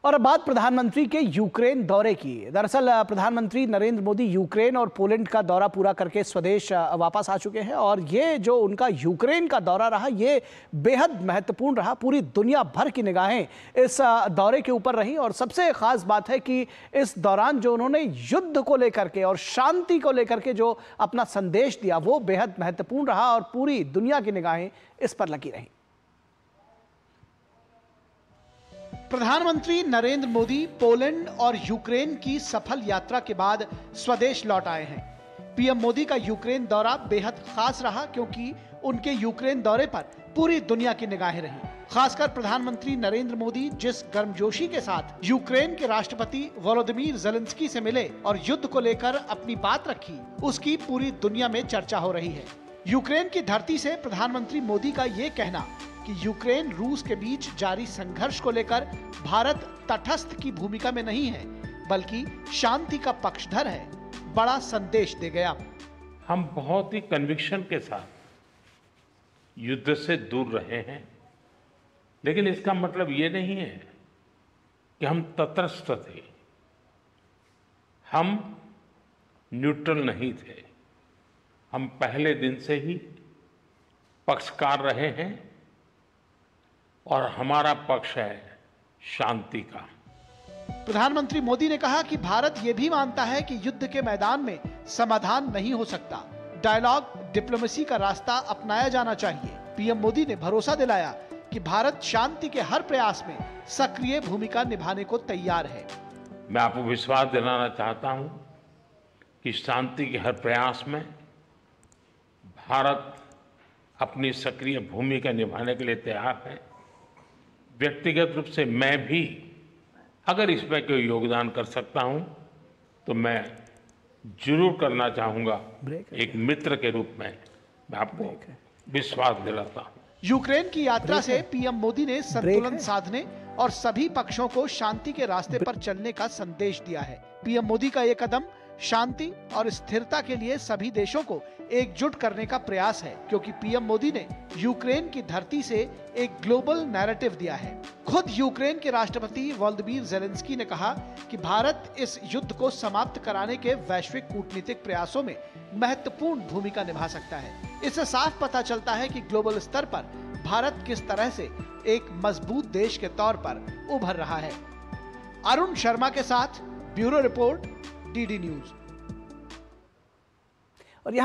और अब बात प्रधानमंत्री के यूक्रेन दौरे की। दरअसल प्रधानमंत्री नरेंद्र मोदी यूक्रेन और पोलैंड का दौरा पूरा करके स्वदेश वापस आ चुके हैं और ये जो उनका यूक्रेन का दौरा रहा ये बेहद महत्वपूर्ण रहा। पूरी दुनिया भर की निगाहें इस दौरे के ऊपर रहीं और सबसे खास बात है कि इस दौरान जो उन्होंने युद्ध को लेकर के और शांति को लेकर के जो अपना संदेश दिया वो बेहद महत्वपूर्ण रहा और पूरी दुनिया की निगाहें इस पर लगी रहीं। प्रधानमंत्री नरेंद्र मोदी पोलैंड और यूक्रेन की सफल यात्रा के बाद स्वदेश लौट आए हैं। पीएम मोदी का यूक्रेन दौरा बेहद खास रहा क्योंकि उनके यूक्रेन दौरे पर पूरी दुनिया की निगाहें रहीं। खासकर प्रधानमंत्री नरेंद्र मोदी जिस गर्मजोशी के साथ यूक्रेन के राष्ट्रपति वोलोदिमीर ज़ेलेंस्की से मिले और युद्ध को लेकर अपनी बात रखी, उसकी पूरी दुनिया में चर्चा हो रही है। यूक्रेन की धरती से प्रधानमंत्री मोदी का ये कहना कि यूक्रेन रूस के बीच जारी संघर्ष को लेकर भारत तटस्थ की भूमिका में नहीं है बल्कि शांति का पक्षधर है, बड़ा संदेश दे गया। हम बहुत ही कन्विक्शन के साथ युद्ध से दूर रहे हैं, लेकिन इसका मतलब ये नहीं है कि हम तटस्थ थे। हम न्यूट्रल नहीं थे। हम पहले दिन से ही पक्षकार रहे हैं और हमारा पक्ष है शांति का। प्रधानमंत्री मोदी ने कहा कि भारत ये भी मानता है कि युद्ध के मैदान में समाधान नहीं हो सकता, डायलॉग डिप्लोमेसी का रास्ता अपनाया जाना चाहिए। पीएम मोदी ने भरोसा दिलाया कि भारत शांति के हर प्रयास में सक्रिय भूमिका निभाने को तैयार है। मैं आपको विश्वास दिलाना चाहता हूं कि शांति के हर प्रयास में भारत अपनी सक्रिय भूमिका निभाने के लिए तैयार है। व्यक्तिगत रूप से मैं भी अगर इसमें कोई योगदान कर सकता हूं तो मैं जरूर करना चाहूंगा। एक मित्र के रूप में मैं आपको विश्वास दिलाता हूं। यूक्रेन की यात्रा से पीएम मोदी ने संतुलन साधने और सभी पक्षों को शांति के रास्ते पर चलने का संदेश दिया है। पीएम मोदी का ये कदम शांति और स्थिरता के लिए सभी देशों को एकजुट करने का प्रयास है क्योंकि पीएम मोदी ने यूक्रेन की धरती से एक ग्लोबल नैरेटिव दिया है। खुद यूक्रेन के राष्ट्रपति वोलोदिमीर ज़ेलेंस्की ने कहा कि भारत इस युद्ध को समाप्त कराने के वैश्विक कूटनीतिक प्रयासों में महत्वपूर्ण भूमिका निभा सकता है। इससे साफ पता चलता है कि ग्लोबल स्तर पर भारत किस तरह से एक मजबूत देश के तौर पर उभर रहा है। अरुण शर्मा के साथ ब्यूरो रिपोर्ट, डीडी न्यूज। और यहाँ